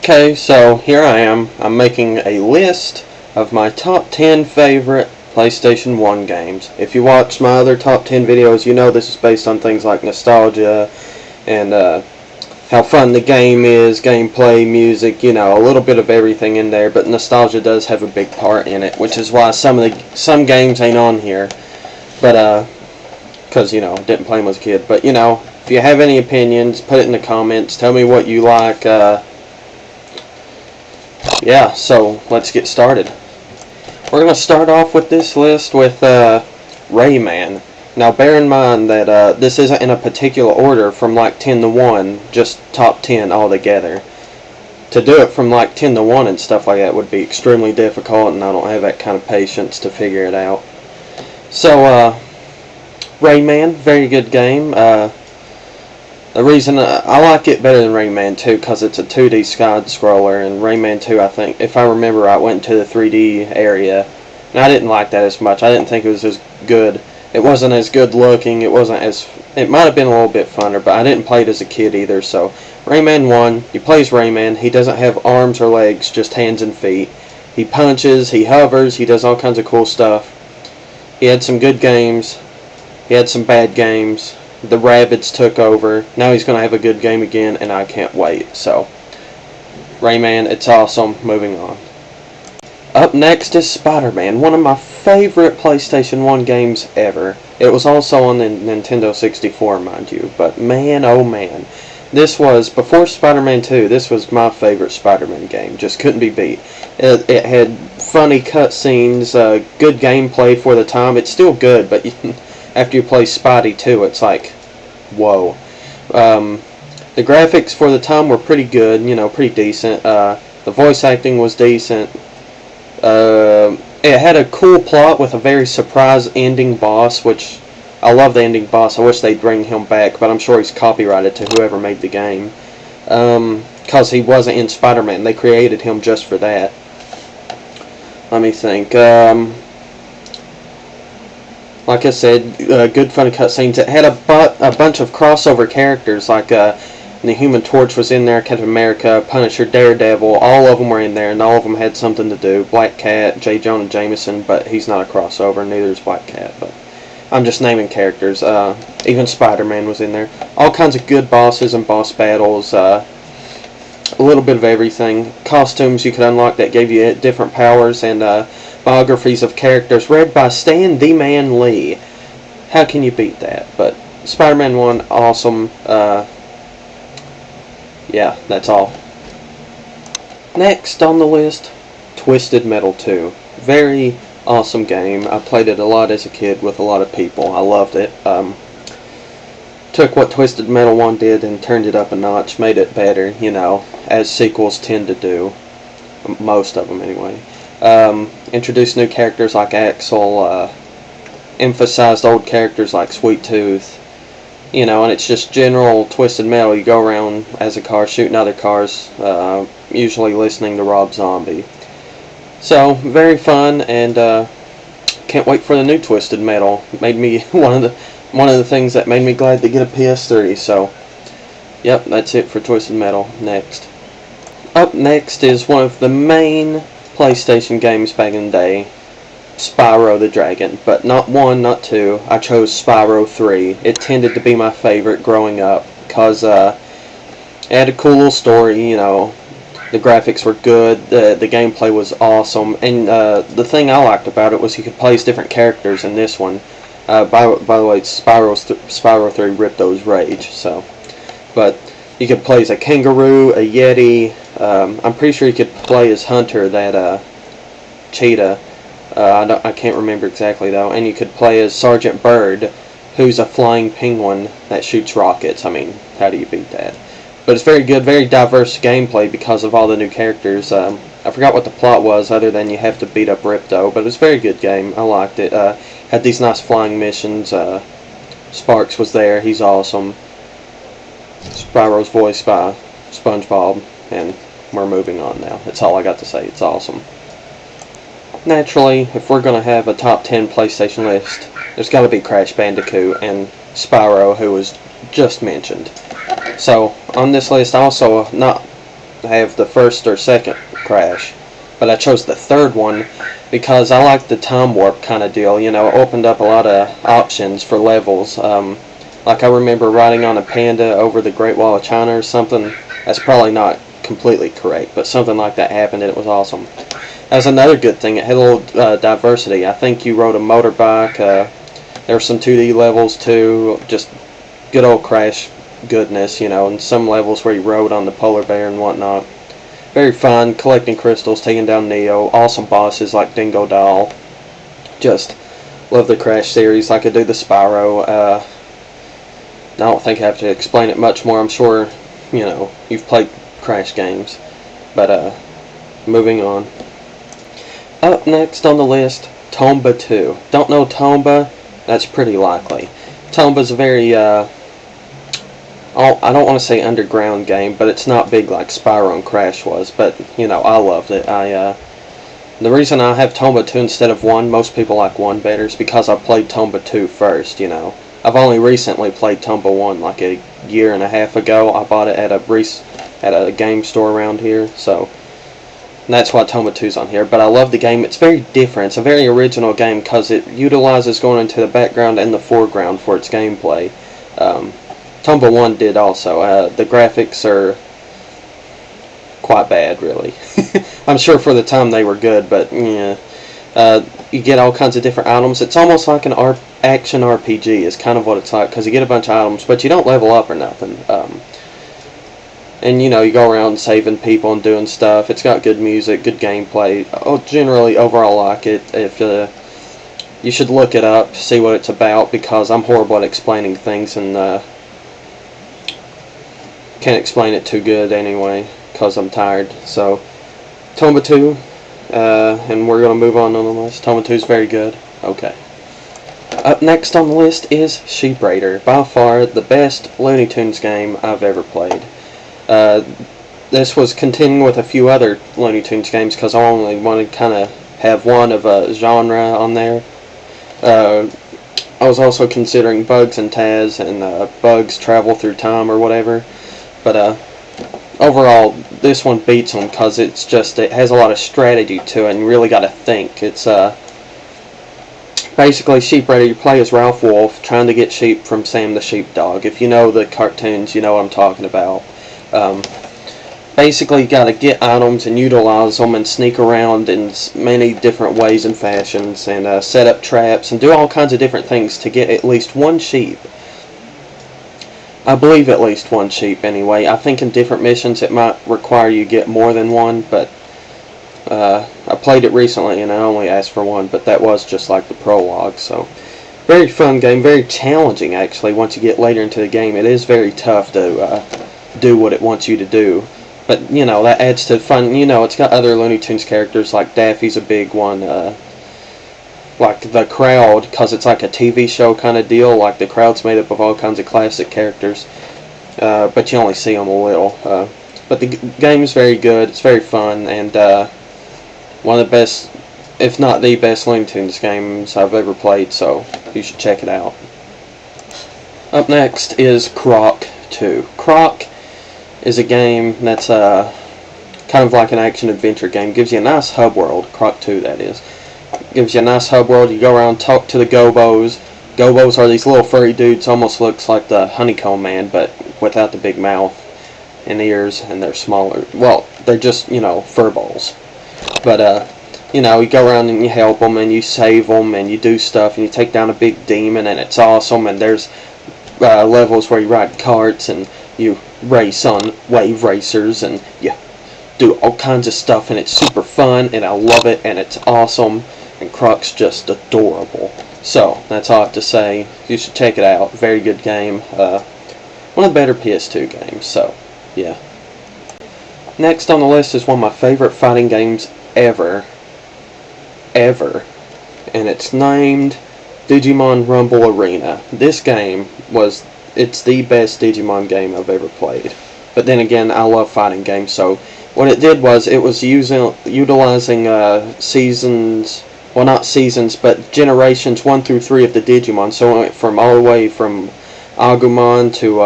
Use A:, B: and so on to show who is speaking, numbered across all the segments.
A: Okay, so here I am. I'm making a list of my top 10 favorite PlayStation 1 games. If you watch my other top 10 videos, you know this is based on things like nostalgia and how fun the game is, gameplay, music, you know, a little bit of everything in there, but nostalgia does have a big part in it, which is why some games ain't on here. But because, you know, didn't play them as a kid. But, you know, if you have any opinions, put it in the comments. Tell me what you like. Yeah, so let's get started. We're going to start off with this list with Rayman. Now bear in mind that this isn't in a particular order from like 10 to 1, just top 10 altogether. To do it from like 10 to 1 and stuff like that would be extremely difficult, and I don't have that kind of patience to figure it out. So, Rayman, very good game. The reason I like it better than Rayman 2 because it's a 2D side-scroller, and Rayman 2, I think, if I remember right, went into the 3D area, and I didn't like that as much. I didn't think it was as good. It wasn't as good looking. It might have been a little bit funner, but I didn't play it as a kid either. So Rayman 1, he plays Rayman. He doesn't have arms or legs, just hands and feet. He punches, he hovers, he does all kinds of cool stuff. He had some good games. He had some bad games. The Rabbids took over. Now he's going to have a good game again, and I can't wait. So, Rayman, it's awesome. Moving on. Up next is Spider-Man, one of my favorite PlayStation 1 games ever. It was also on the Nintendo 64, mind you. But man, oh man. This was, before Spider-Man 2, this was my favorite Spider-Man game. Just couldn't be beat. It had funny cutscenes, good gameplay for the time. It's still good, but after you play Spidey 2, it's like, whoa. The graphics for the time were pretty good, you know, pretty decent. The voice acting was decent. It had a cool plot with a very surprise ending boss, which I love the ending boss. I wish they'd bring him back, but I'm sure he's copyrighted to whoever made the game. Because he wasn't in Spider-Man. They created him just for that. Let me think. Like I said, good funny cutscenes. It had a bunch of crossover characters, like the Human Torch was in there, Captain America, Punisher, Daredevil. All of them were in there, and all of them had something to do. Black Cat, J. Jonah Jameson, but he's not a crossover. Neither is Black Cat. But I'm just naming characters. Even Spider-Man was in there. All kinds of good bosses and boss battles. A little bit of everything. Costumes you could unlock that gave you different powers, and biographies of characters read by Stan the Man Lee. How can you beat that? But Spider-Man 1, awesome. Yeah, that's all. Next on the list, Twisted Metal 2. Very awesome game. I played it a lot as a kid with a lot of people. I loved it. Took what Twisted Metal 1 did and turned it up a notch, made it better, you know, as sequels tend to do. Most of them, anyway. Introduced new characters like Axel, emphasized old characters like Sweet Tooth, you know, and it's just general Twisted Metal. You go around as a car shooting other cars, usually listening to Rob Zombie. So, very fun, and can't wait for the new Twisted Metal. It made me one of the things that made me glad to get a PS3, so yep, that's it for Twisted Metal. Next. Up next is one of the main PlayStation games back in the day, Spyro the Dragon, but not 1, not 2. I chose Spyro 3. It tended to be my favorite growing up because it had a cool little story, you know, the graphics were good, the gameplay was awesome, and the thing I liked about it was you could play as different characters in this one. By the way, Spyro 3 ripped those rage, so, but you could play as a kangaroo, a yeti. I'm pretty sure you could play as Hunter, that cheetah. I can't remember exactly though. And you could play as Sergeant Bird, who's a flying penguin that shoots rockets. I mean, how do you beat that? But it's very good, very diverse gameplay because of all the new characters. I forgot what the plot was other than you have to beat up Ripto, but it's a very good game. I liked it. Had these nice flying missions. Sparks was there. He's awesome. Spyro's voiced by SpongeBob, and we're moving on now. That's all I got to say. It's awesome. Naturally, if we're going to have a top 10 PlayStation list, there's got to be Crash Bandicoot and Spyro, who was just mentioned. So, on this list also, not have the first or second crash. But I chose the third one because I like the time warp kind of deal. You know, it opened up a lot of options for levels. Like I remember riding on a panda over the Great Wall of China or something. That's probably not completely correct, but something like that happened and it was awesome. That was another good thing. It had a little diversity. I think you rode a motorbike. There were some 2D levels too. Just good old crash goodness, you know, and some levels where you rode on the polar bear and whatnot. Very fun, collecting crystals, taking down Neo, awesome bosses like Dingo Doll. Just love the Crash series. I could do the Spyro. I don't think I have to explain it much more. I'm sure, you know, you've played Crash games. But, moving on. Up next on the list, Tomba 2. Don't know Tomba? That's pretty likely. Tomba's a very, I don't want to say underground game, but it's not big like Spyro and Crash was. But, you know, I loved it. The reason I have Tomba 2 instead of 1, most people like 1 better, is because I played Tomba 2 first, you know. I've only recently played Tomba 1, like a year and a half ago. I bought it at a game store around here, so that's why Tomba 2's on here. But I love the game. It's very different. It's a very original game because it utilizes going into the background and the foreground for its gameplay. Tomba 1 did also. The graphics are quite bad, really. I'm sure for the time they were good, but yeah. You get all kinds of different items. It's almost like an action RPG is kind of what it's like, because you get a bunch of items, but you don't level up or nothing. And, you know, you go around saving people and doing stuff. It's got good music, good gameplay. Generally, overall, I like it. If you should look it up, see what it's about, because I'm horrible at explaining things, and can't explain it too good anyway, because I'm tired. So, Tomba 2, and we're going to move on the list. Tomba 2 is very good. Okay. Up next on the list is Sheep Raider. By far the best Looney Tunes game I've ever played. This was continuing with a few other Looney Tunes games because I only wanted to kind of have one of a genre on there. I was also considering Bugs and Taz and Bugs Travel Through Time or whatever. But overall, this one beats them because it has a lot of strategy to it and you really got to think. It's basically Sheep Raider. You play as Ralph Wolf trying to get sheep from Sam the Sheepdog. If you know the cartoons, you know what I'm talking about. Basically, you got to get items and utilize them and sneak around in many different ways and fashions and set up traps and do all kinds of different things to get at least one sheep. I believe at least one sheep anyway. I think in different missions it might require you get more than one, but I played it recently and I only asked for one, but that was just like the prologue. So very fun game, very challenging actually. Once you get later into the game, it is very tough to do what it wants you to do, but you know, that adds to fun. You know, it's got other Looney Tunes characters, like Daffy's a big one, like the crowd, because it's like a TV show kind of deal. Like the crowd's made up of all kinds of classic characters, but you only see them a little. But the game is very good. It's very fun, and one of the best, if not the best, Looney Tunes games I've ever played. So you should check it out. Up next is Croc 2. Croc is a game that's kind of like an action-adventure game. Gives you a nice hub world. Croc 2, that is. Gives you a nice hub world. You go around, talk to the Gobos. Gobos are these little furry dudes. Almost looks like the Honeycomb Man, but without the big mouth and ears, and they're smaller. Well, they're just, you know, fur balls. But, you know, you go around and you help them, and you save them, and you do stuff, and you take down a big demon, and it's awesome, and there's levels where you ride carts, and you race on wave racers, and you do all kinds of stuff, and it's super fun, and I love it, and it's awesome, and Croc's just adorable. So, that's all I have to say. You should check it out. Very good game. One of the better PS2 games, so, yeah. Next on the list is one of my favorite fighting games ever. And it's named Digimon Rumble Arena. This game it's the best Digimon game I've ever played. But then again, I love fighting games, so what it did was it was utilizing seasons, well, not seasons, but generations 1 through 3 of the Digimon. So it went from all the way from Agumon to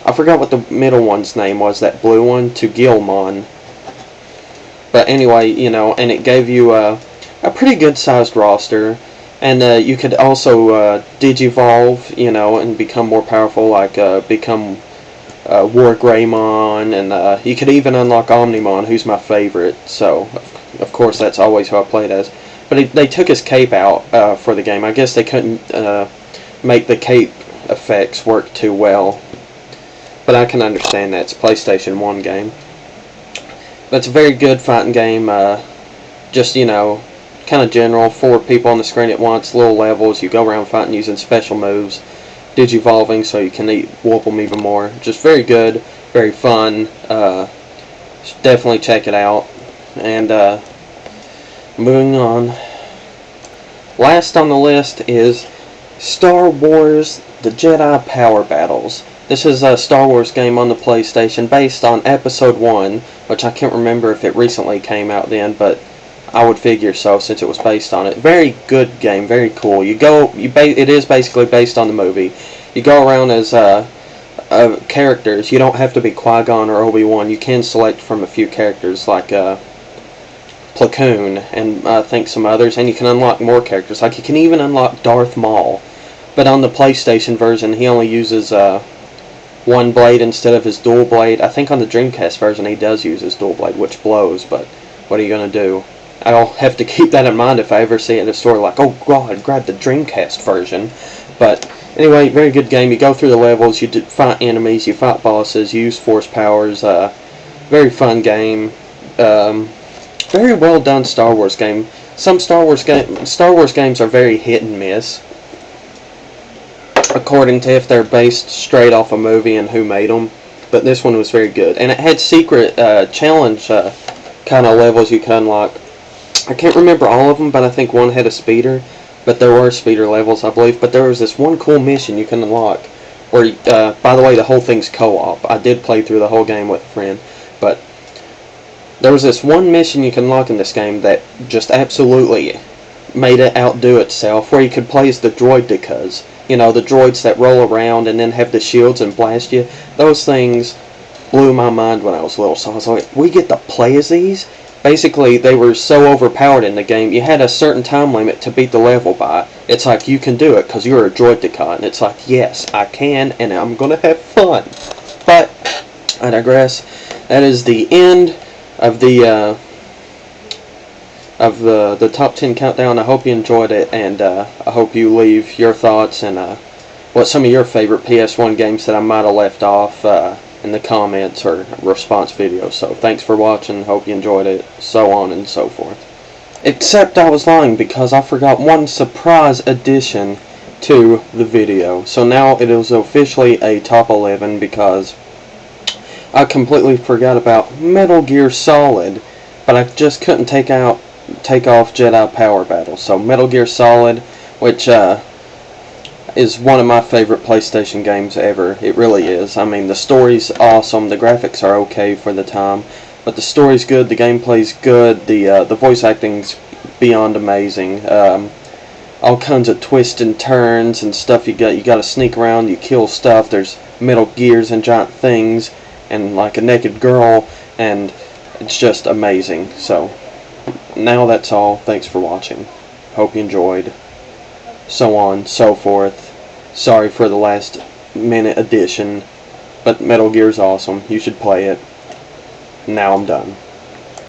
A: I forgot what the middle one's name was, that blue one, to Gilmon. But anyway, you know, and it gave you a pretty good sized roster. And you could also digivolve, you know, and become more powerful, like become War Greymon, and you could even unlock Omnimon, who's my favorite. So, of course, that's always who I played as. But they took his cape out for the game. I guess they couldn't make the cape effects work too well. But I can understand that. It's a PlayStation 1 game. But it's a very good fighting game. Just, you know, kind of general. 4 people on the screen at once, little levels. You go around fighting using special moves. Digivolving so you can whoop them even more. Just very good, very fun. Definitely check it out. And moving on. Last on the list is Star Wars The Jedi Power Battles. This is a Star Wars game on the PlayStation based on Episode 1, which I can't remember if it recently came out then, but I would figure so since it was based on it. Very good game, very cool. It is basically based on the movie. You go around as characters. You don't have to be Qui-Gon or Obi-Wan. You can select from a few characters like Platoon and I think some others, and you can unlock more characters. Like you can even unlock Darth Maul, but on the PlayStation version, he only uses one blade instead of his dual blade. I think on the Dreamcast version, he does use his dual blade, which blows. But what are you gonna do? I'll have to keep that in mind if I ever see it in a store like, oh god, grab the Dreamcast version. But anyway, very good game. You go through the levels, you fight enemies, you fight bosses, you use force powers. Very fun game. Very well done Star Wars game. Some Star Wars games are very hit and miss, according to if they're based straight off a movie and who made them. But this one was very good, and it had secret challenge kind of levels you could unlock. I can't remember all of them, but I think one had a speeder. But there were speeder levels, I believe. But there was this one cool mission you can unlock, where, by the way, the whole thing's co-op. I did play through the whole game with a friend, but there was this one mission you can unlock in this game that just absolutely made it outdo itself, where you could play as the droidicas. You know, the droids that roll around and then have the shields and blast you. Those things blew my mind when I was little, so I was like, we get to play as these? Basically, they were so overpowered in the game, you had a certain time limit to beat the level by. It's like, you can do it because you're a droideka, and it's like, yes, I can, and I'm going to have fun. But, I digress. That is the end of the top 10 countdown. I hope you enjoyed it, and I hope you leave your thoughts and what some of your favorite PS1 games that I might have left off in the comments or response videos. So thanks for watching, hope you enjoyed it, so on and so forth. Except I was lying because I forgot one surprise addition to the video. So now it is officially a top 11 because I completely forgot about Metal Gear Solid, but I just couldn't take off Jedi Power Battles. So Metal Gear Solid, which is one of my favorite PlayStation games ever. It really is. I mean, the story's awesome, the graphics are okay for the time, but the story's good, the gameplay's good, the voice acting's beyond amazing. All kinds of twists and turns and stuff. You got to sneak around, you kill stuff. There's Metal Gears and giant things and like a naked girl, and it's just amazing. So now that's all. Thanks for watching. Hope you enjoyed. So on, so forth. Sorry for the last minute addition, but Metal Gear's awesome. You should play it. Now I'm done.